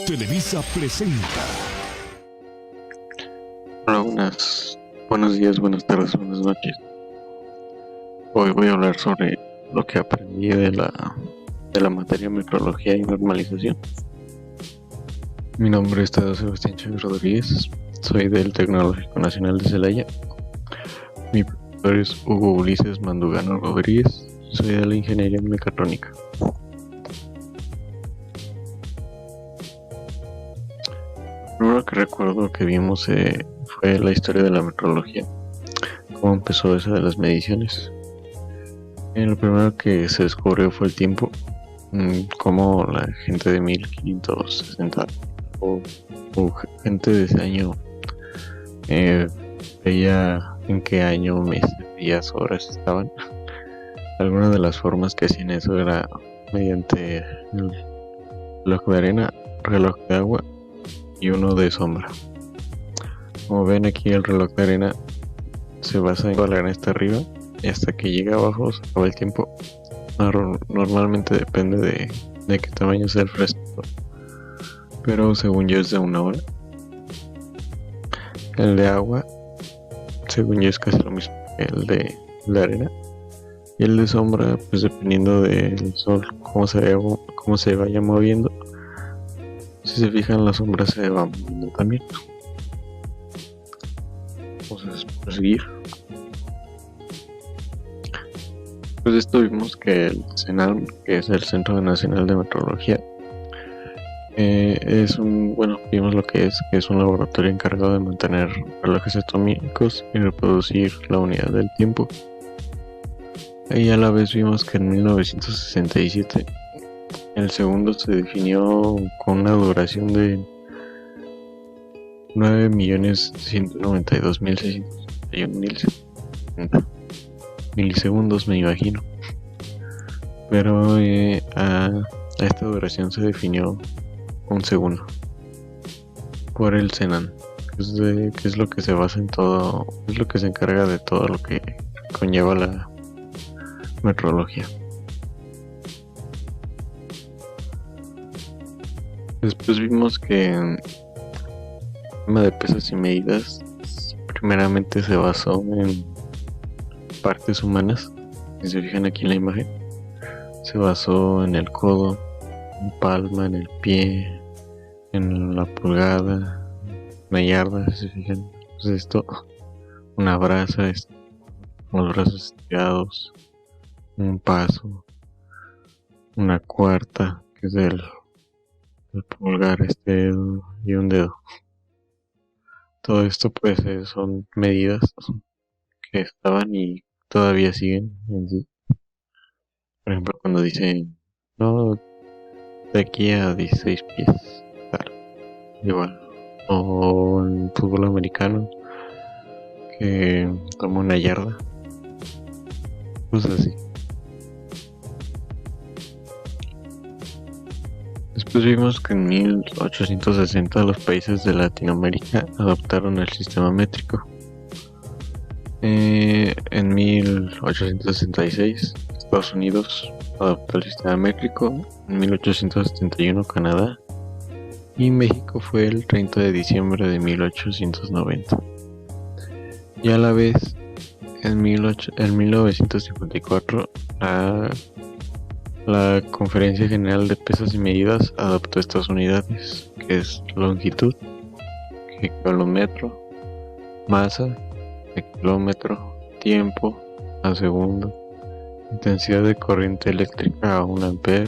Televisa presenta. Hola, buenos días, buenas tardes, buenas noches. Hoy voy a hablar sobre lo que aprendí de la materia metrología y normalización. Mi nombre es Tadeo Sebastián Chávez Rodríguez, soy del Tecnológico Nacional de Celaya. Mi profesor es Hugo Ulises Mandugano Rodríguez, soy de la Ingeniería en Mecatrónica. Lo primero que recuerdo que vimos fue la historia de la metrología, cómo empezó eso de las mediciones. Lo primero que se descubrió fue el tiempo, cómo la gente de 1560 o gente de ese año veía en qué año, mes, días, horas estaban. Algunas de las formas que hacían eso era mediante el reloj de arena, reloj de agua y uno de sombra. Como ven aquí, el reloj de arena se basa en que la arena está arriba y hasta que llega abajo se acaba el tiempo. Normalmente depende de qué tamaño sea el fresco, pero según yo es de 1 hora. El de agua, según yo, es casi lo mismo que el de la arena. Y el de sombra, pues dependiendo del sol, cómo se vaya moviendo. Si se fijan, la sombra se va moviendo también. Vamos a proseguir. Pues de esto vimos que el CENAM, que es el Centro Nacional de Metrología, vimos lo que es un laboratorio encargado de mantener relojes atómicos y reproducir la unidad del tiempo. Y a la vez vimos que en 1967 el segundo se definió con una duración de 9.192.661 milisegundos, me imagino. Pero a esta duración se definió un segundo por el CENAM, que es lo que se basa en todo, es lo que se encarga de todo lo que conlleva la metrología. Después vimos que el tema de pesas y medidas primeramente se basó en partes humanas. Si se fijan aquí en la imagen, se basó en el codo, en palma, en el pie, en la pulgada, una yarda. Si se fijan, pues esto, una brasa, los brazos estirados, un paso, una cuarta, que es el pulgar, este dedo y un dedo. Todo esto pues son medidas que estaban y todavía siguen en sí. Por ejemplo, cuando dicen no, de aquí a 16 pies, tal, igual. O en fútbol americano, que toma una yarda, cosas así. Después vimos que en 1860 los países de Latinoamérica adoptaron el sistema métrico. En 1866 Estados Unidos adoptó el sistema métrico, en 1871 Canadá y México fue el 30 de diciembre de 1890. Y a la vez en 1954 la Conferencia General de Pesas y Medidas adoptó estas unidades, que es longitud, que equivale a un metro, masa, kilómetro, tiempo a segundo, intensidad de corriente eléctrica a 1 ampere,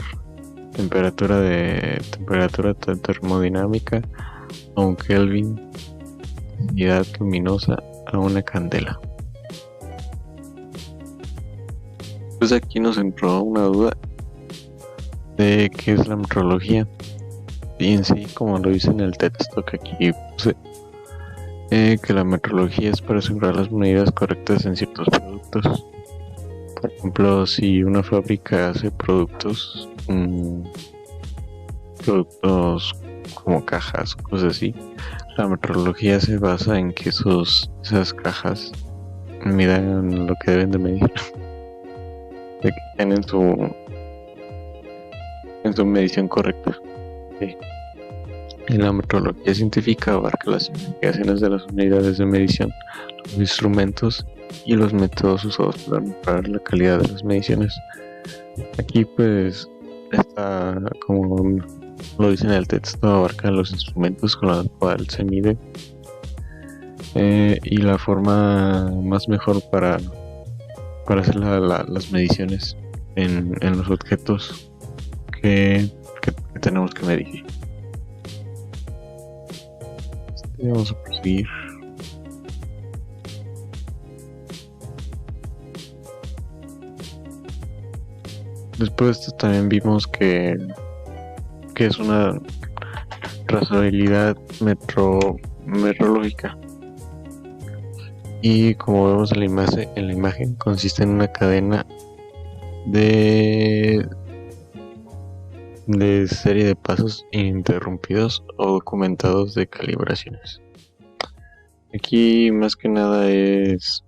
temperatura termodinámica a 1 Kelvin, intensidad luminosa a 1 candela. Pues aquí nos entró una duda de qué es la metrología. Y en sí, como lo dice en el texto que aquí puse, que la metrología es para asegurar las medidas correctas en ciertos productos. Por ejemplo, si una fábrica hace productos como cajas, cosas así, la metrología se basa en que esas cajas midan lo que deben de medir, de que estén en su medición correcta. Sí. Y la metrología científica abarca las investigaciones de las unidades de medición, los instrumentos y los métodos usados para mejorar la calidad de las mediciones. Aquí pues está, como lo dice en el texto, abarca los instrumentos con los cuales se mide y la forma más mejor para hacer las mediciones en los objetos que tenemos que medir. Vamos a proseguir. Después de esto también vimos que es una trazabilidad metrológica. Y como vemos en la imagen consiste en una cadena de serie de pasos ininterrumpidos o documentados de calibraciones. Aquí más que nada es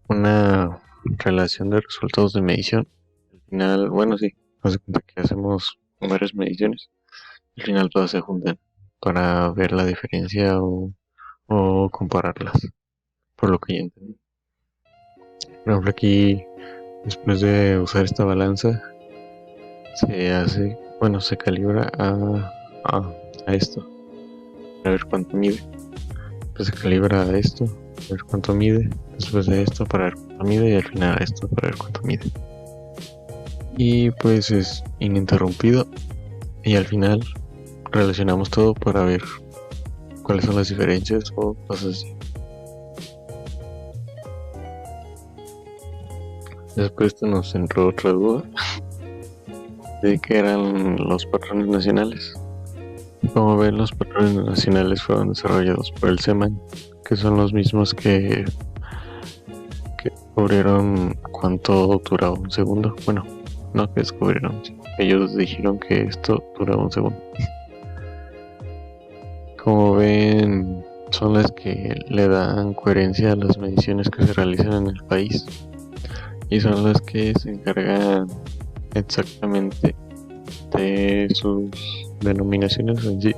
una relación de resultados de medición. Al final, bueno, sí, nos da cuenta que hacemos varias mediciones. Al final todas se juntan para ver la diferencia o compararlas, por lo que ya entendí. Por ejemplo, aquí, después de usar esta balanza, se calibra a esto, a ver cuánto mide. Pues se calibra a esto, a ver cuánto mide. Después de esto, para ver cuánto mide. Y al final a esto, para ver cuánto mide. Y pues es ininterrumpido. Y al final relacionamos todo para ver cuáles son las diferencias o cosas así. Después esto nos entró otra duda de qué eran los patrones nacionales. Como ven, los patrones nacionales fueron desarrollados por el CEMAN, que son los mismos que descubrieron cuánto duraba un segundo. Bueno, no que descubrieron, ellos dijeron que esto duraba un segundo. Como ven, son las que le dan coherencia a las mediciones que se realizan en el país y son las que se encargan exactamente de sus denominaciones en sí,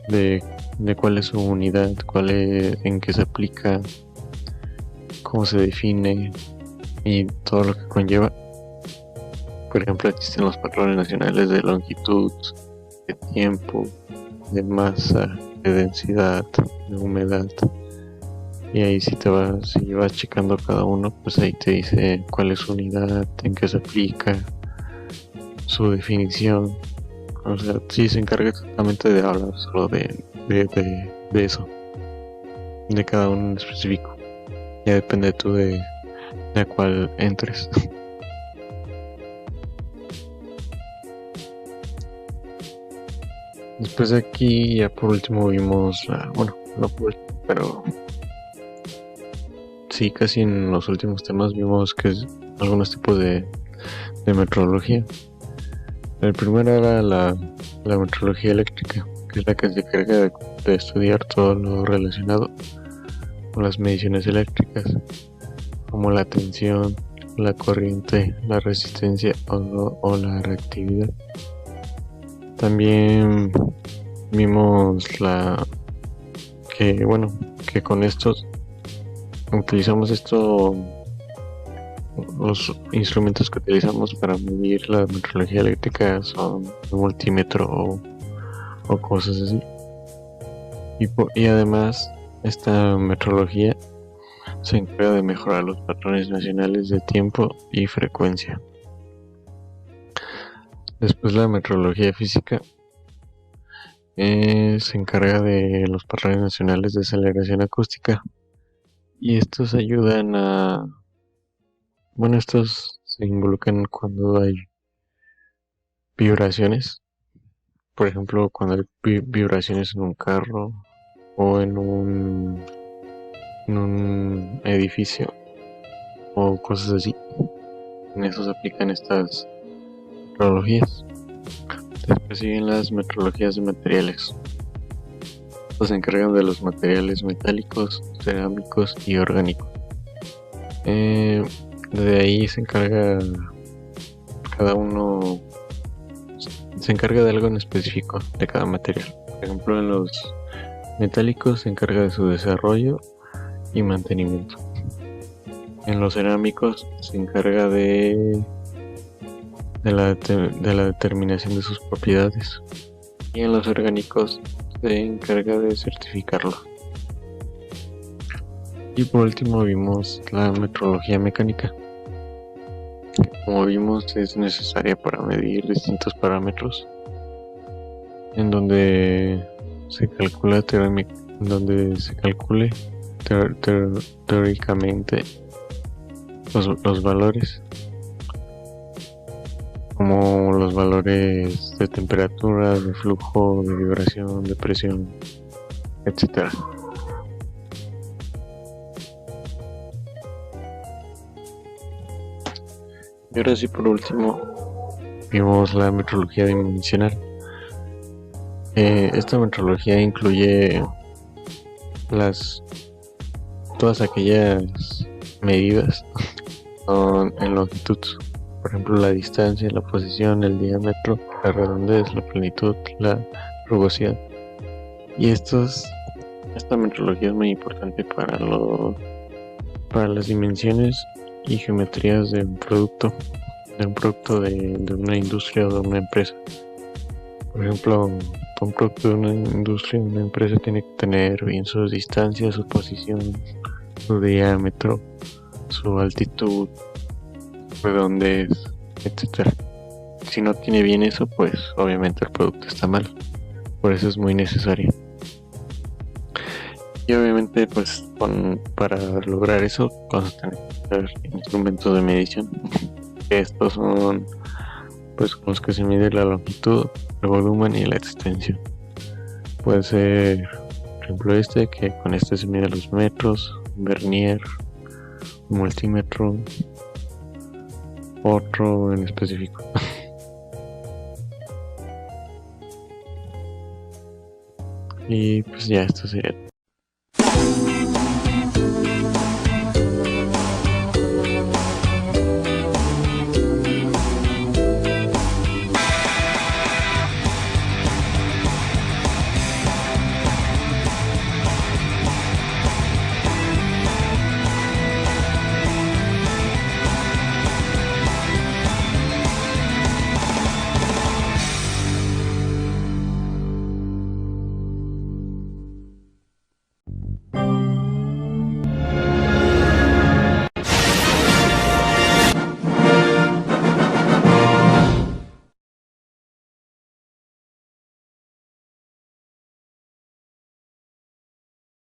de cuál es su unidad, en qué se aplica, cómo se define y todo lo que conlleva. Por ejemplo, existen los patrones nacionales de longitud, de tiempo, de masa, de densidad, de humedad. Y ahí si vas checando cada uno, pues ahí te dice cuál es su unidad, en qué se aplica, su definición. O sea, sí se encarga exactamente de hablar solo de eso, de cada uno en específico. Ya depende tú de a cuál entres. Después de aquí, ya por último vimos, bueno, no por último, pero sí, casi en los últimos temas vimos que es algunos tipos de metrología. El primero era la metrología eléctrica, que es la que se encarga de estudiar todo lo relacionado con las mediciones eléctricas, como la tensión, la corriente, la resistencia o la reactividad. También vimos que con estos utilizamos los instrumentos que utilizamos para medir la metrología eléctrica son un multímetro o cosas así. Y además esta metrología se encarga de mejorar los patrones nacionales de tiempo y frecuencia. Después la metrología física se encarga de los patrones nacionales de aceleración acústica y estos ayudan estos se involucran cuando hay vibraciones, por ejemplo cuando hay vibraciones en un carro o en un edificio o cosas así. En eso se aplican estas metrologías. Después siguen las metrologías de materiales. Se encargan de los materiales metálicos, cerámicos y orgánicos. De ahí se encarga cada uno se encarga de algo en específico de cada material. Por ejemplo, en los metálicos se encarga de su desarrollo y mantenimiento. En los cerámicos se encarga de la determinación de sus propiedades. Y en los orgánicos se encarga de certificarlo. Y por último vimos la metrología mecánica, que como vimos es necesaria para medir distintos parámetros, en donde se calcule teóricamente los valores, como los valores de temperatura, de flujo, de vibración, de presión, etcétera. Y ahora sí, por último, vimos la metrología dimensional. Esta metrología incluye todas aquellas medidas en longitud, por ejemplo la distancia, la posición, el diámetro, la redondez, la plenitud, la rugosidad. Y esta metrología es muy importante para las dimensiones y geometrías de un producto de una industria o de una empresa. Por ejemplo, un producto de una industria, una empresa tiene que tener bien sus distancias, su posición, su diámetro, su altitud, redondez, etcétera. Si no tiene bien eso, pues obviamente el producto está mal. Por eso es muy necesario. Y obviamente pues para lograr eso vamos a tener que usar instrumentos de medición. Estos son pues con los que se mide la longitud, el volumen y la extensión. Puede ser, por ejemplo, que con este se mide los metros, vernier, multímetro, otro en específico. Y pues ya, esto sería